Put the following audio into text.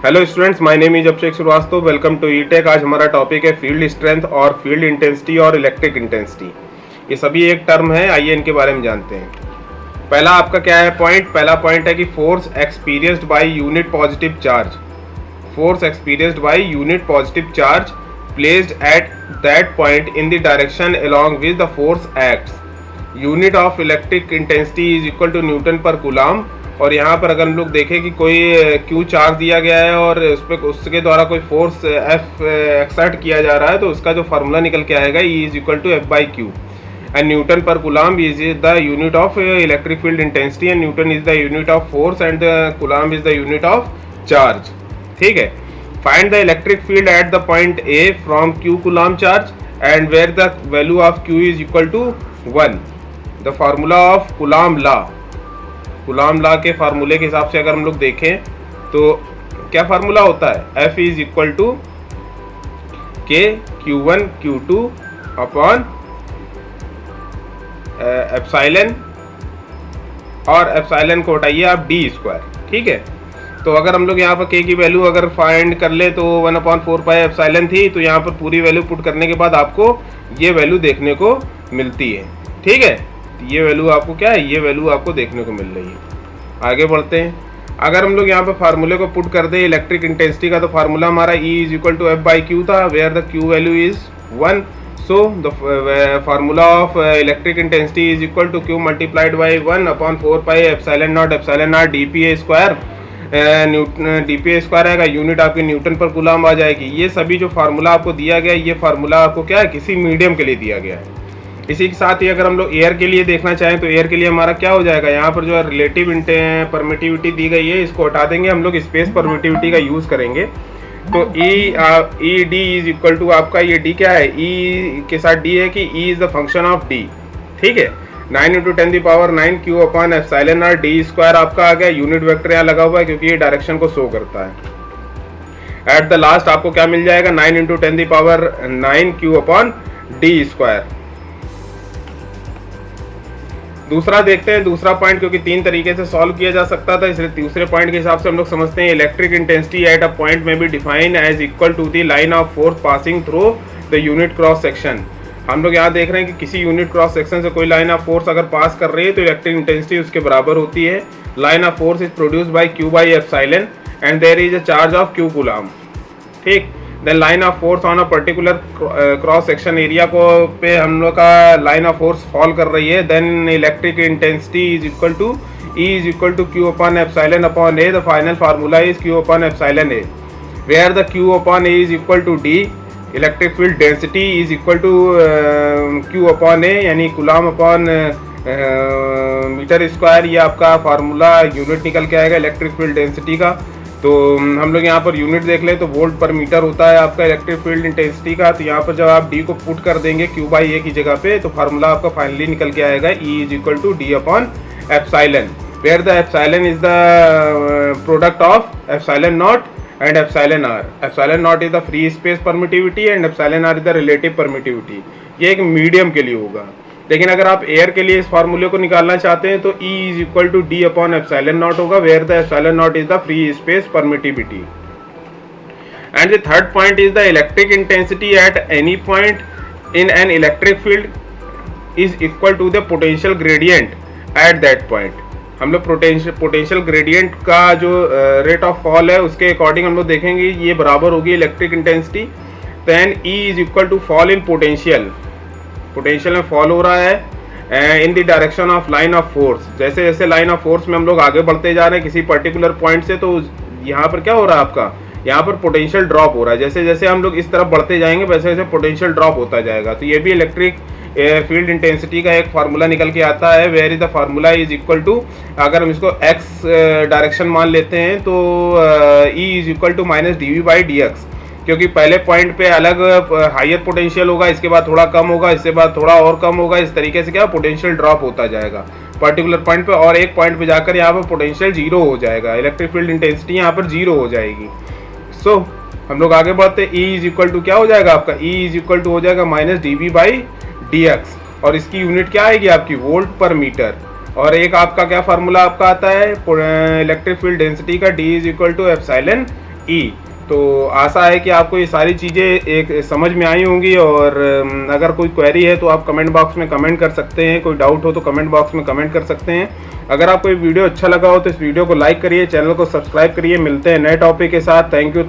Hello students, my name is Abhishek Srivastava. Welcome to E Tech. आज हमारा topic है फील्ड स्ट्रेंथ और फील्ड इंटेंसिटी और इलेक्ट्रिक इंटेंसिटी। ये सभी एक टर्म है, आइए इनके बारे में जानते हैं। पहला आपका क्या है पॉइंट? पहला पॉइंट है कि force experienced by unit positive charge. Force experienced by unit positive charge placed at that point in the direction along which the force acts. Unit of electric intensity is equal to newton per coulomb. और यहाँ पर अगर हम लोग देखें कि कोई Q charge दिया गया है और उस पर उसके द्वारा कोई फोर्स एफ एक्सर्ट किया जा रहा है, तो उसका जो फार्मूला निकल के आएगा E is equal to F by Q. And newton per coulomb is the unit of electric field intensity and newton is the unit of force and coulomb is the unit of charge. ठीक है। Find the electric field at the point A from Q coulomb charge and where the value of Q is equal to 1। The formula of Coulomb law. Coulomb law के फार्मूले के हिसाब से अगर हम लोग देखें तो क्या फार्मूला होता है? F इज इक्वल टू के Q1 Q2 अपॉन एप्सिलॉन, और एप्सिलॉन को हटाइए आप डी स्क्वायर। ठीक है। तो अगर हम लोग यहाँ पर के की वैल्यू अगर फाइंड कर ले तो 1/4 एप्सिलॉन थी, तो यहाँ पर पूरी वैल्यू पुट करने के बाद आपको ये वैल्यू देखने को मिलती है। ठीक है। ये वैल्यू आपको क्या है? ये वैल्यू आपको देखने को मिल रही है। आगे बढ़ते हैं। अगर हम लोग यहाँ पे फार्मूले को पुट कर दे इलेक्ट्रिक इंटेंसिटी का, तो फार्मूला हमारा E is equal to F by Q था, where the Q value is 1। So the formula of electric intensity is equal to Q multiplied by 1/4 epsilon naught D P A square. D P A square आएगा, unit आपकी newton per coulomb आ जाएगी। ये सभी जो formula आपको दिया गया, ये फार्मूला आपको क्या है? किसी मीडियम के लिए दिया गया है। इसी के साथ ही अगर हम लोग एयर के लिए देखना चाहें तो एयर के लिए हमारा क्या हो जाएगा? यहाँ पर जो रिलेटिव परमिटिविटी दी गई है, इसको हटा देंगे, हम लोग स्पेस परमिटिविटी का यूज़ करेंगे। तो E D is equal to आपका ये डी क्या है? ई के साथ डी है कि E is the function of D. ठीक है। 9 × 10⁹ Q upon epsilon R D square आपका आ गया। यूनिट वेक्टर यहाँ लगा हुआ है क्योंकि ये डायरेक्शन को शो करता है। एट द लास्ट आपको क्या मिल जाएगा? 9 × 10⁹ क्यू अपॉन डी स्क्वायर। दूसरा देखते हैं, दूसरा पॉइंट, क्योंकि 3 तरीके से सॉल्व किया जा सकता था, इसलिए दूसरे पॉइंट के हिसाब से हम लोग समझते हैं electric intensity at a point में be defined as equal to the line of force passing through the unit cross section. हम लोग यहाँ देख रहे हैं कि किसी यूनिट क्रॉस सेक्शन से कोई लाइन ऑफ फोर्स अगर पास कर रही है तो इलेक्ट्रिक इंटेंसिटी उसके बराबर होती है। Line of force is produced by Q by epsilon and there is a charge of Q coulomb. ठीक। Then line of force on a particular cross section area को पे हम लोग का लाइन ऑफ फोर्स फॉल कर रही है। Then electric intensity is equal to E is equal to Q upon epsilon upon A. The final formula is Q upon epsilon A, where the Q upon A is equal to D. Electric field density is equal to Q upon A, यानी coulomb upon metre square. ये आपका formula unit निकल के आएगा electric field density का। तो हम लोग यहाँ पर यूनिट देख लें तो वोल्ट पर मीटर होता है आपका इलेक्ट्रिक फील्ड इंटेंसिटी का। तो यहाँ पर जब आप डी को पुट कर देंगे क्यू बाई ए की जगह पे, तो फार्मूला आपका फाइनली निकल के आएगा E is equal to D upon epsilon, where the epsilon is the product of epsilon naught and epsilon R. Epsilon naught is the free space permittivity and epsilon R is the relative permittivity. ये एक medium के लिए होगा। लेकिन अगर आप air के लिए इस फार्मूले को निकालना चाहते हैं तो E is equal to D upon epsilon naught होगा, where the epsilon naught is the free space permittivity. And the third point is the electric intensity at any point in an electric field is equal to the potential gradient at that point. हम लोग potential gradient का जो rate of fall है उसके according हम लोग देखेंगे ये बराबर होगी electric intensity. Then E is equal to fall in potential. Potential में फॉल हो रहा है in the direction of line of force. जैसे जैसे लाइन ऑफ फोर्स में हम लोग आगे बढ़ते जा रहे हैं किसी पर्टिकुलर पॉइंट से, तो यहाँ पर क्या हो रहा है आपका? यहाँ पर पोटेंशियल ड्रॉप हो रहा है। जैसे जैसे हम लोग इस तरफ बढ़ते जाएंगे वैसे वैसे पोटेंशियल ड्रॉप होता जाएगा। तो ये भी इलेक्ट्रिक फील्ड इंटेंसिटी का एक फार्मूला निकल के आता है, where is the formula is equal to, अगर हम इसको x डायरेक्शन मान लेते हैं तो E is equal to minus D V by D X, क्योंकि पहले पॉइंट पे अलग हायर पोटेंशियल होगा, इसके बाद थोड़ा कम होगा, इसके बाद थोड़ा और कम होगा। इस तरीके से क्या पोटेंशियल ड्रॉप होता जाएगा पर्टिकुलर पॉइंट पे, और एक पॉइंट पे जाकर यहाँ पर पोटेंशियल जीरो हो जाएगा। इलेक्ट्रिक फील्ड इंटेंसिटी यहाँ पर जीरो हो जाएगी। सो हम लोग आगे बढ़ते, E इज इक्वल टू क्या हो जाएगा आपका? E इज इक्वल टू हो जाएगा minus D V by D X, और इसकी यूनिट क्या आएगी आपकी? वोल्ट पर मीटर। और एक आपका क्या फार्मूला आपका आता है इलेक्ट्रिक फील्ड डेंसिटी का? D is equal to epsilon E. तो आशा है कि आपको ये सारी चीज़ें एक समझ में आई होंगी, और अगर कोई क्वेरी है तो आप कमेंट बॉक्स में कमेंट कर सकते हैं, कोई डाउट हो तो कमेंट बॉक्स में कमेंट कर सकते हैं। अगर आपको ये वीडियो अच्छा लगा हो तो इस वीडियो को लाइक करिए, चैनल को सब्सक्राइब करिए। मिलते हैं नए टॉपिक के साथ। Thank you.